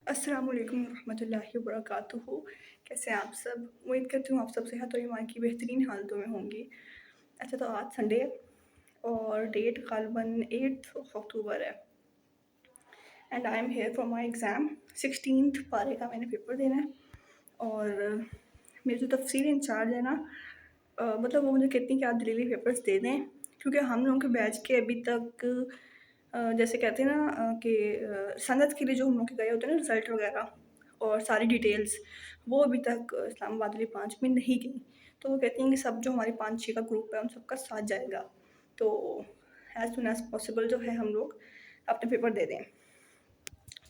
अस्सलाम वालेकुम रहमतुल्लाहि व बरकातुहू। कैसे हैं आप सब? उम्मीद करती हूँ आप सब सेहत और ईमान की बेहतरीन हालतों में होंगी। अच्छा, तो आज संडे है और डेट ग़ालिबन 8 अक्टूबर है and I am here for my exam. 16th पारे का मैंने पेपर देना है और मेरे जो तफसीर इंचार्ज है ना, मतलब वो मुझे कहती हैं कि आप जल्दी पेपर्स दे दें, क्योंकि हम लोगों के बैच के अभी तक जैसे कहते हैं ना कि सनद के लिए जो हम लोग के गए होते हैं ना रिज़ल्ट वगैरह और सारी डिटेल्स, वो अभी तक इस्लामाबाद वाली ब्रांच में नहीं गई। तो वो कहती हैं कि सब जो हमारे 5-6 का ग्रुप है उन सबका साथ जाएगा, तो एज़ सून एज़ पॉसिबल जो है हम लोग अपने पेपर दे दें।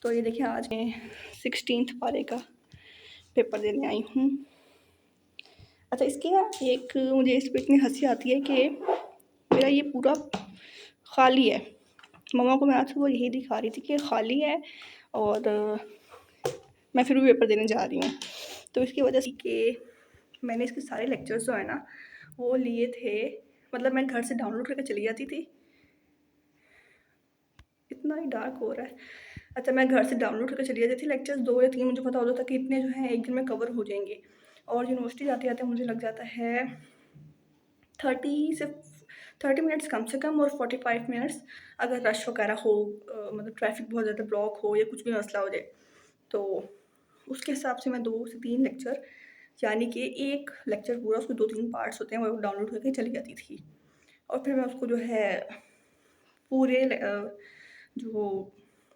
तो ये देखिए, आज मैं 16th पारे का पेपर देने आई हूँ। अच्छा, इसकी ना एक मुझे इस पे इतनी हँसी आती है कि मेरा ये पूरा खाली है। मम्मा को मैं आज सुबह यही दिखा रही थी कि खाली है और मैं फिर भी पेपर देने जा रही हूँ। तो इसकी वजह से कि मैंने इसके सारे लेक्चर्स जो है ना वो लिए थे, मतलब मैं घर से डाउनलोड करके चली जाती थी। इतना ही डार्क हो रहा है। अच्छा, मैं घर से डाउनलोड करके चली जाती थी लेक्चर्स, 2 या 3 मुझे पता होता था कि इतने जो हैं एक दिन में कवर हो जाएंगे, और यूनिवर्सिटी जाते-जाते मुझे लग जाता है 30 से 30 मिनट्स कम से कम, और 45 मिनट्स अगर रश वगैरह हो, मतलब ट्रैफिक बहुत ज़्यादा ब्लॉक हो या कुछ भी मसला हो जाए, तो उसके हिसाब से मैं 2 से 3 लेक्चर, यानी कि एक लेक्चर पूरा, उसके 2-3 पार्ट्स होते हैं, वो डाउनलोड करके चली जाती थी। और फिर मैं उसको जो है पूरे जो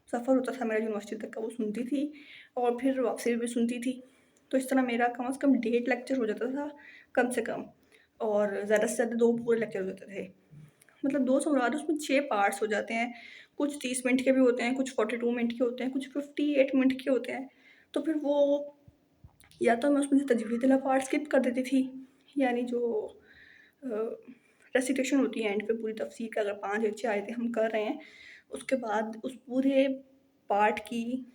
सफ़र होता था मेरा यूनिवर्सिटी तक का वो सुनती थी, और फिर वापसी भी सुनती थी। तो इस तरह मेरा कम से कम 1.5 लेक्चर हो जाता था कम से कम, और ज़्यादा से ज़्यादा 2 पूरे लेक्चर हो जाते थे। मतलब 2 समझा लो, उसमें 6 पार्ट्स हो जाते हैं। कुछ 30 मिनट के भी होते हैं, कुछ 42 मिनट के होते हैं, कुछ 58 मिनट के होते हैं। तो फिर वो, या तो मैं उसमें से तजवीज़ वाला पार्ट स्किप कर देती थी, यानी जो रेसिटेशन होती है एंड पे पूरी तफसीर का, अगर 5 या 6 आयतें हम कर रहे हैं, उसके बाद उस पूरे पार्ट की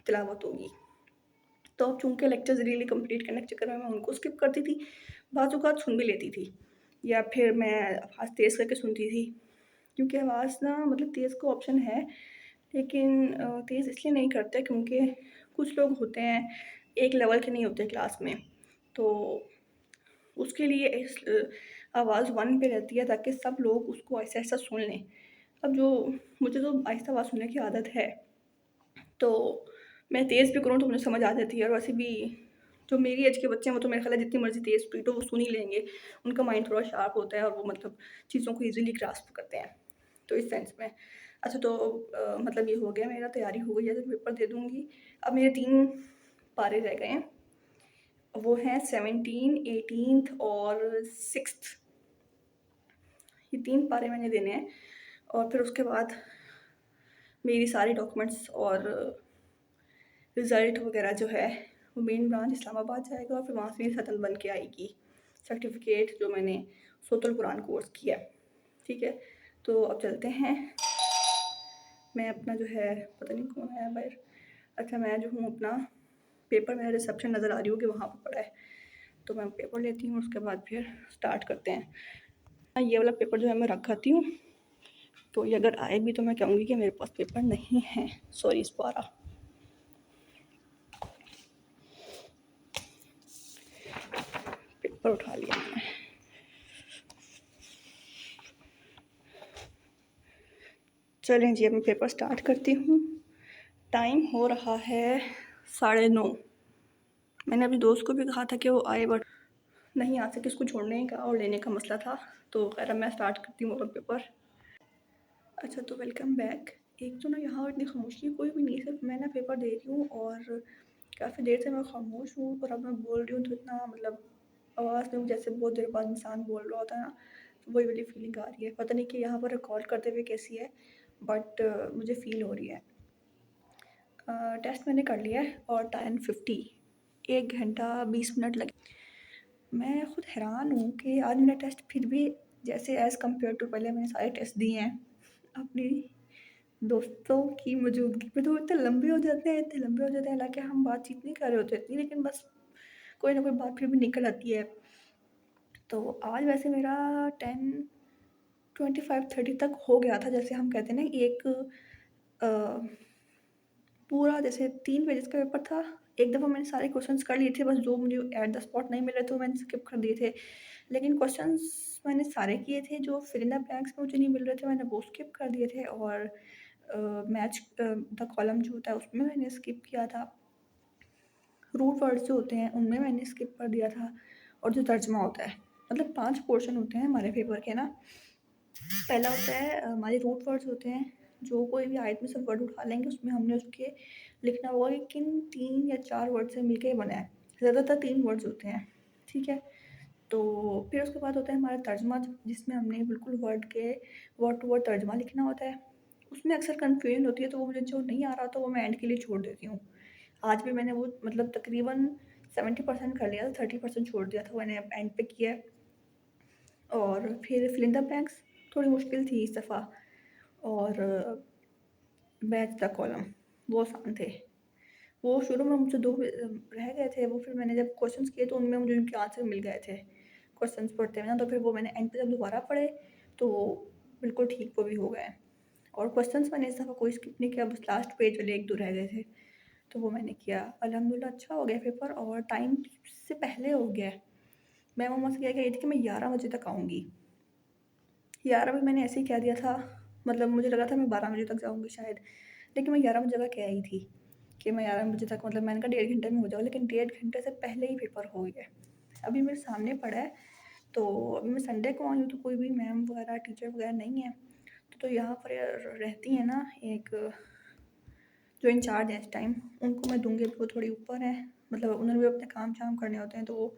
तिलावत होगी। तो अब चूँकि लेक्चर्स रियली कंप्लीट करने के चक्कर में मैं उनको स्किप करती थी, बाज़-औक़ात सुन भी लेती थी, या फिर मैं आवाज़ तेज़ करके सुनती थी, क्योंकि आवाज़ ना, मतलब तेज़ का ऑप्शन है, लेकिन तेज़ इसलिए नहीं करते क्योंकि कुछ लोग होते हैं, एक लेवल के नहीं होते क्लास में, तो उसके लिए इस आवाज़ 1 पे रहती है ताकि सब लोग उसको ऐसा-ऐसा सुन लें। अब जो मुझे तो आहिस्ता आवाज़ सुनने की आदत है, तो मैं तेज़ भी करूँ तो मुझे समझ आ जाती है, और वैसे भी जो मेरी एज के बच्चे हैं वो तो मेरा ख़्याल है जितनी मर्ज़ी तेज़ पीटो वो सुन ही लेंगे। उनका माइंड थोड़ा शार्प होता है और वो मतलब चीज़ों को ईज़िली ग्रास्प करते हैं, तो इस सेंस में। अच्छा, तो मतलब ये हो गया, मेरा तैयारी हो गई है, तो पेपर दे दूँगी। अब मेरे 3 पारे रह गए हैं, वो हैं 17, 18th और 6th। ये 3 पारे मैंने देने हैं, और फिर उसके बाद मेरी सारी डॉक्यूमेंट्स और रिज़ल्ट वगैरह जो है वो मेन ब्रांच इस्लामाबाद जाएगा, और फिर वहाँ से मेरी सतन बन के आएगी सर्टिफ़िकेट, जो मैंने सोतुल कुरान कोर्स किया है। ठीक है, तो अब चलते हैं। मैं अपना जो है, पता नहीं कौन आया बाहर। अच्छा, मैं जो हूँ अपना पेपर, मेरा रिसेप्शन नज़र आ रही होगी वहाँ पे पड़ा है, तो मैं पेपर लेती हूँ, उसके बाद फिर स्टार्ट करते हैं। ये वाला पेपर जो है मैं रख आती हूँ, तो ये अगर आए भी तो मैं कहूँगी कि मेरे पास पेपर नहीं है, सॉरी इस बारा। पेपर उठा लिया मैंने। चलें जी, अब मैं पेपर स्टार्ट करती हूँ। टाइम हो रहा है 9:30। मैंने अपने दोस्त को भी कहा था कि वो आए, बट नहीं आ सके, उसको छोड़ने का और लेने का मसला था। तो खैर अब मैं स्टार्ट करती हूँ अपना पेपर। अच्छा, तो वेलकम बैक। एक तो ना यहाँ इतनी खामोशी कोई भी नहीं, सिर्फ मैं ना पेपर दे रही हूँ और काफ़ी देर से मैं खामोश हूँ, और अब मैं बोल रही हूँ तो इतना, मतलब आवाज़ में जैसे बहुत देर बाद इंसान बोल रहा होता है ना, तो वही वाली फीलिंग आ रही है। पता नहीं कि यहाँ पर रिकॉर्ड करते हुए कैसी है, बट मुझे फ़ील हो रही है। टेस्ट मैंने कर लिया है और 10:50, 1 घंटा 20 मिनट लगे। मैं खुद हैरान हूँ कि आज मेरा टेस्ट फिर भी, जैसे एज़ कम्पेयर टू पहले मैंने सारे टेस्ट दिए हैं, अपनी दोस्तों की मौजूदगी में, तो इतने लंबे हो जाते हैं, इतने लंबे हो जाते हैं, हालाँकि हम बातचीत नहीं कर रहे होते इतनी, लेकिन बस कोई ना कोई बात फिर भी निकल आती है। तो आज वैसे मेरा 10:25-30 तक हो गया था, जैसे हम कहते हैं ना कि एक पूरा जैसे 3 पेजेस का पेपर था, एक दफ़ा मैंने सारे क्वेश्चंस कर लिए थे, बस जो मुझे एट द स्पॉट नहीं मिल रहे थे वो मैंने स्किप कर दिए थे। लेकिन क्वेश्चंस मैंने सारे किए थे, जो फिल इन द ब्लैंक्स में मुझे नहीं मिल रहे थे मैंने वो स्किप कर दिए थे, और मैच द कॉलम जो होता है उसमें मैंने स्किप किया था। रूट वर्ड्स जो होते हैं उनमें मैंने स्किप कर दिया था, और जो तर्जमा होता है, मतलब 5 पोर्शन होते हैं हमारे पेपर के ना। पहला होता है हमारे रूट वर्ड्स होते हैं, जो कोई भी आयत में से वर्ड उठा लेंगे उसमें हमने उसके लिखना होगा कि किन 3 या 4 वर्ड से मिलके बना है। ज़्यादातर 3 वर्ड्स होते हैं, ठीक है। तो फिर उसके बाद होता है हमारा तर्जमा, जिसमें हमने बिल्कुल वर्ड के वर्ड टू वर्ड तर्जमा लिखना होता है। उसमें अक्सर कन्फ्यूजन होती है, तो वो मुझे जो नहीं आ रहा था वो मैं एंड के लिए छोड़ देती हूँ। आज भी मैंने वो मतलब तकरीबन 70% कर लिया था, 30% छोड़ दिया था, मैंने एंड पे किया है। और फिर फिल इन द ब्लैंक्स थोड़ी मुश्किल थी इस दफ़ा, और मैच द कॉलम वो आसान थे। वो शुरू में मुझसे 2 रह गए थे, वो फिर मैंने जब क्वेश्चंस किए तो उनमें मुझे उनके आंसर मिल गए थे क्वेश्चंस पढ़ते हुए ना, तो फिर वो मैंने एंड पे जब दोबारा पढ़े तो बिल्कुल ठीक वो भी हो गए। और क्वेश्चंस मैंने इस दफ़ा कोई स्किप नहीं किया, बस लास्ट पेज वाले 1-2 रह गए थे, तो वो मैंने किया। अल्हम्दुलिल्लाह अच्छा हो गया पेपर, और टाइम से पहले हो गया है। मैं मम्मा से कह के आई थी कि मैं 11 बजे तक आऊँगी। 11 बजे मैंने ऐसे ही कह दिया था, मतलब मुझे लगा था मैं 12 बजे तक जाऊँगी शायद, लेकिन मैं 11 बजे का कह आई थी कि मैं 11 बजे तक, मतलब मैंने कहा 1.5 घंटे में हो जाओ, लेकिन 1.5 घंटे से पहले ही पेपर हो गया। अभी मेरे सामने पड़ा है, तो अभी मैं संडे को आई हूँ तो कोई भी मैम वगैरह टीचर वगैरह नहीं है, तो यहाँ पर रहती है ना एक जो इंचार्ज है इस टाइम, उनको मैं दूँगी। अभी वो थोड़ी ऊपर है, मतलब उन्होंने भी अपने काम शाम करने होते हैं, तो वो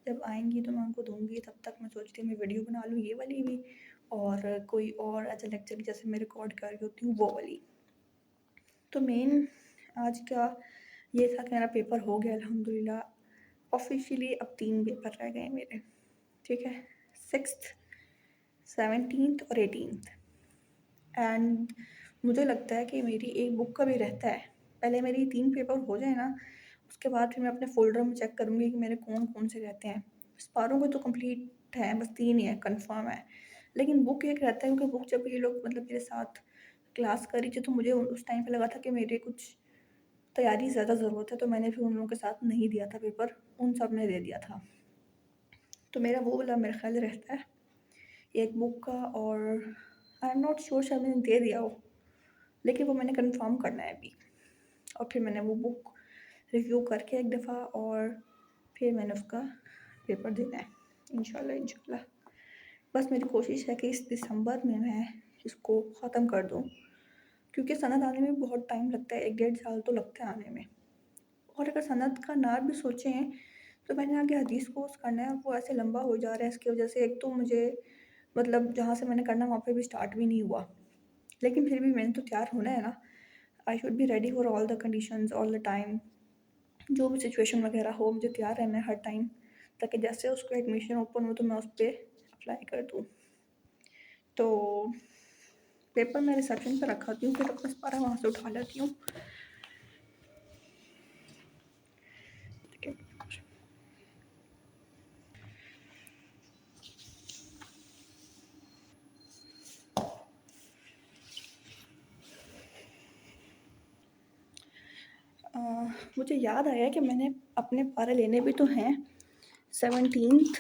जब आएँगी तो मैं उनको दूँगी। तब तक मैं सोचती हूँ मैं वीडियो बना लूँ ये वाली भी, और कोई और एज अ लेक्चर जैसे मैं रिकॉर्ड कर रही होती हूँ वो वाली। तो मेन आज का ये था कि मेरा पेपर हो गया अल्हम्दुलिल्लाह। ऑफिशियली अब 3 पेपर रह गए मेरे, ठीक है, 6th, 17th और 18th। एंड मुझे लगता है कि मेरी एक बुक का भी रहता है। पहले मेरी 3 पेपर हो जाए ना, उसके बाद फिर मैं अपने फ़ोल्डर में चेक करूँगी कि मेरे कौन-कौन से रहते हैं। स्पारो के तो कंप्लीट है, बस 3 ही है, कन्फर्म है। लेकिन बुक एक रहता है, क्योंकि बुक जब ये लोग मतलब मेरे साथ क्लास करी थी, तो मुझे उस टाइम पे लगा था कि मेरे कुछ तैयारी ज़्यादा ज़रूरत है, तो मैंने फिर उन लोगों के साथ नहीं दिया था पेपर, उन सब ने दे दिया था। तो मेरा वो वाला मेरा ख़्याल रहता है, एक बुक का, और आई एम नॉट श्योर शायद मैंने दे दिया हो, लेकिन वो मैंने कन्फर्म करना है अभी। और फिर मैंने वो बुक रिव्यू करके एक दफ़ा, और फिर मैंने उसका पेपर देना है इंशाल्लाह इंशाल्लाह। बस मेरी कोशिश है कि इस दिसंबर में मैं इसको ख़त्म कर दूँ, क्योंकि सनद आने में बहुत टाइम लगता है, 1-1.5 साल तो लगता है आने में। और अगर सनद का ना भी सोचें तो मैंने आगे हदीस कोर्स करना है, वो ऐसे लंबा हो जा रहा है, इसकी वजह से एक तो मुझे मतलब जहाँ से मैंने करना वहाँ पे भी स्टार्ट भी नहीं हुआ, लेकिन फिर भी मैंने तो तैयार होना है ना। I should be ready for all the conditions all the time, जो भी सिचुएशन वगैरह हो मुझे तैयार रहना है हर टाइम, ताकि जैसे उसका एडमिशन ओपन हो तो मैं उस पर अप्लाई कर दूँ। तो पेपर मैं रिसेप्शन पर रखाती हूँ, फिर अपना सारा वहाँ से उठा लेती हूँ। मुझे याद आया कि मैंने अपने पारे लेने भी तो हैं। 17th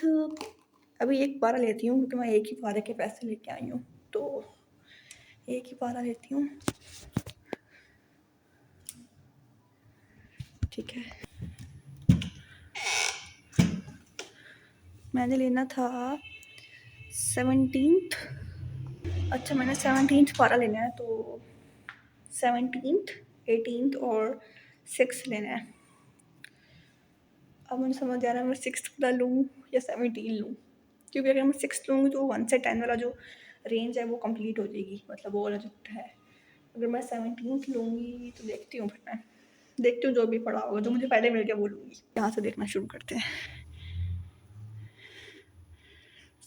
अभी एक पारा लेती हूँ, क्योंकि मैं एक ही पारे के पैसे लेके आई हूँ, तो एक ही पारा लेती हूँ, ठीक है। मैंने लेना था 17th, अच्छा मैंने 17th पारा लेना है, तो 17th, 18th और 6th लेना है। अब मुझे समझ आ रहा है मैं 6th वाला लूँ या 17 लूँ, क्योंकि अगर मैं 6th लूँगी तो 1 से 10 वाला जो रेंज है वो कंप्लीट हो जाएगी, मतलब वो वाला जो है। अगर मैं 17th लूँगी तो देखती हूँ, फिर मैं देखती हूँ जो भी पड़ा होगा, जो मुझे पहले मिल गया वो लूँगी। यहाँ से देखना शुरू करते हैं।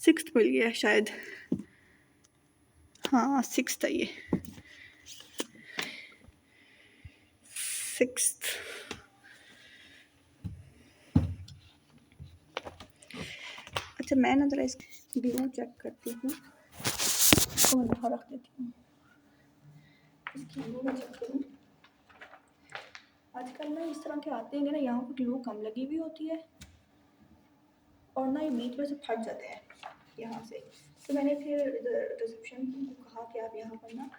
6th मिल गया शायद, हाँ 6th है ये, 6th। अच्छा मैं ना ज़रा इस व्यू चेक करती हूँ, इसको मैं बाहर रख देती हूँ, इसकी व्यू मैं चेक करूँ। आजकल ना इस तरह के आते हैं ना, यहाँ पर ग्लू कम लगी हुई होती है और ना ये बीच में से फट जाते हैं यहाँ से। तो मैंने फिर रिसेप्शन को कहा कि आप यहाँ पर ना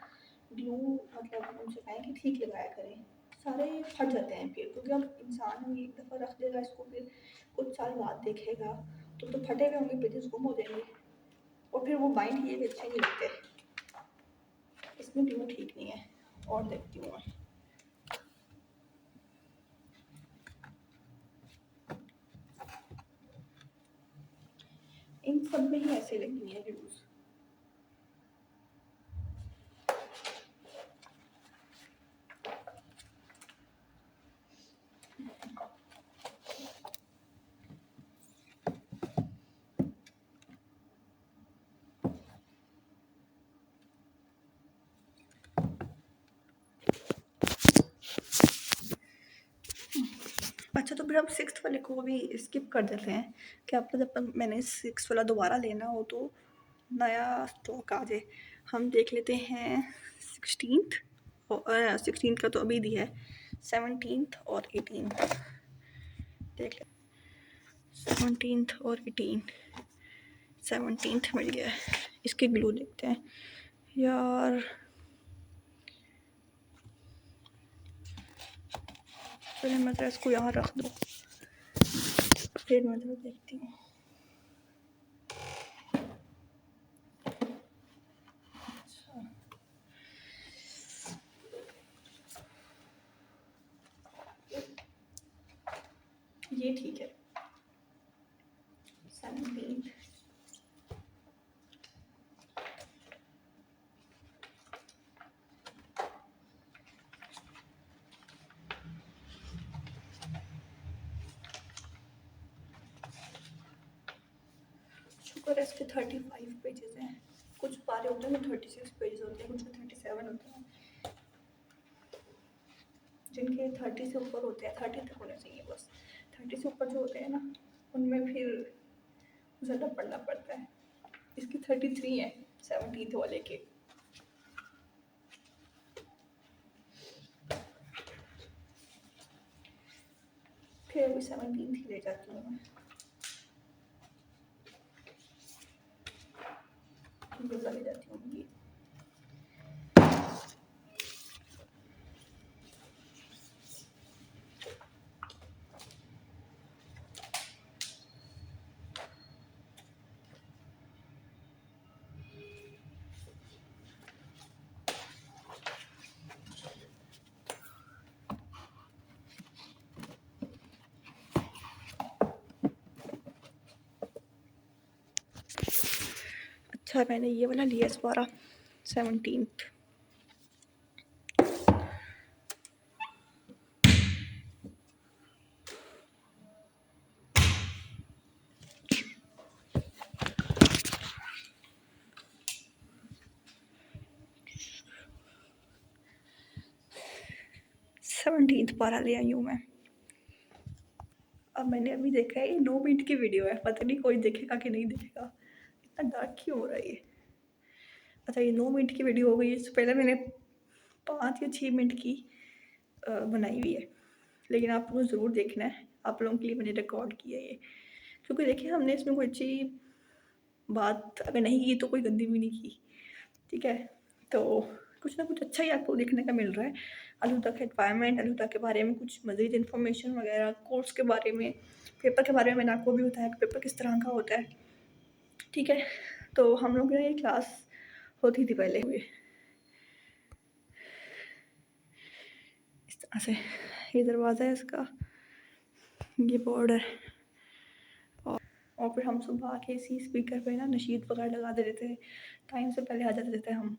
ग्लू मतलब उनसे कहें कि ठीक लगाया करें, सारे फट जाते हैं फिर, क्योंकि अब इंसान एक दफ़ा रख देगा इसको, फिर कुछ साल बाद देखेगा तो फटे हुए होंगे, पेजेस गुम हो जाएंगे और फिर वो बाइंड किए हुए अच्छे नहीं लगते। इसमें ग्लू ठीक नहीं है। और देखती हूँ मैं, इन सब में ही ऐसे लगी है ग्लूज। अच्छा, तो फिर हम सिक्स्थ वाले को भी स्किप कर देते हैं, क्या पता जब मैंने सिक्स वाला दोबारा लेना हो तो नया स्टॉक आ जाए। हम देख लेते हैं सिक्सटीन्थ, और सिक्सटीन्थ का तो अभी दिया है, 17th और 18th देख ले। 17th और 17th मिल गया है। इसके ग्लू देखते हैं यार। चलिए मैं तो इसको यहाँ रख दूँ, फिर मैं तो देखती हूँ। अच्छा, ये ठीक है। 17th शुक्र है इसके 35 पेजेस हैं। कुछ पारे होते हैं 36 पेजेस होते हैं, कुछ 37 होते हैं। जिनके 30 से ऊपर होते हैं, 30 तक होने चाहिए बस, 30 से ऊपर जो होते हैं ना उनमें फिर ज़्यादा पढ़ना पड़ता है। इसकी 33 है 17th वाले के। फिर अभी 17th ही ले जाती हूँ मैं, ले जाती हूँ ये। अच्छा, मैंने ये वाला लिया इस बार 17th। पारा ले आई हूँ मैं। अब मैंने अभी देखा है ये 9 मिनट की वीडियो है, पता नहीं कोई देखेगा कि नहीं देखेगा, इतना डार्क क्यों हो रहा है ये। अच्छा, ये 9 मिनट की वीडियो हो गई, इससे पहले मैंने 5 या 6 मिनट की बनाई हुई है, लेकिन आप लोगों को ज़रूर देखना है, आप लोगों के लिए मैंने रिकॉर्ड किया है ये, क्योंकि देखिए हमने इसमें कोई अच्छी बात अगर नहीं की तो कोई गंदी भी नहीं की, ठीक है। तो कुछ ना कुछ अच्छा ही आपको देखने का मिल रहा है। अलहुदा का एनवायरनमेंट, अलहुदा के बारे में कुछ मज़ीद इन्फॉर्मेशन वगैरह, कोर्स के बारे में, पेपर के बारे में मैंने आपको भी बताया कि पेपर किस तरह का होता है, ठीक है। तो हम लोग ये क्लास होती थी पहले हुए इस तरह से। ये दरवाज़ा है इसका, ये बोर्ड है, और फिर हम सुबह आके इसी स्पीकर पे ना नशीद वगैरह लगा देते थे, टाइम से पहले आ जाते थे हम,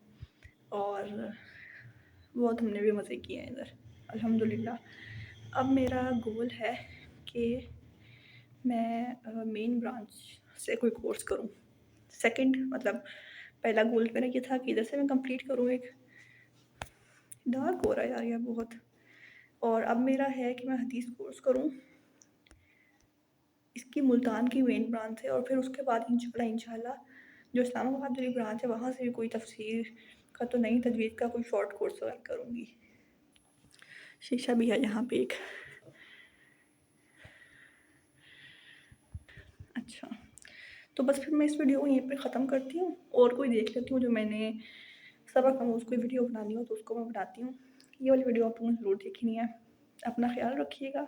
और बहुत हमने भी मज़े किए हैं इधर अल्हम्दुलिल्लाह। अब मेरा गोल है कि मैं मेन ब्रांच से कोई कोर्स करूं। सेकंड मतलब पहला गोल मेरा ये था कि इधर से मैं कंप्लीट करूं। एक डार्क हो रहा है यार ये बहुत। और अब मेरा है कि मैं हदीस कोर्स करूं, इसकी मुल्तान की मेन ब्रांच है, और फिर उसके बाद इंशाल्लाह जो इस्लामाबाद वाली ब्रांच है वहाँ से भी कोई तफसीर का तो नहीं, तजवीज़ का कोई शॉर्ट कोर्स वगैरह करूँगी। शीशा भी है यहाँ पे एक। अच्छा, तो बस फिर मैं इस वीडियो को यहीं पे ख़त्म करती हूँ, और कोई देख लेती हूँ जो मैंने सबक हम उसको वीडियो बनानी हो तो उसको मैं बनाती हूँ। ये वाली वीडियो आप लोगों ने ज़रूर देखनी है। अपना ख्याल रखिएगा।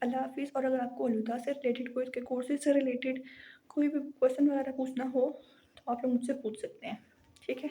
अल्लाह हाफ़िज़। और अगर आपको अलविदा से रिलेटेड, कोई इसके कोर्सेज़ से रिलेटेड कोई भी क्वेश्चन वगैरह पूछना हो तो आप लोग मुझसे पूछ सकते हैं। ठीक है?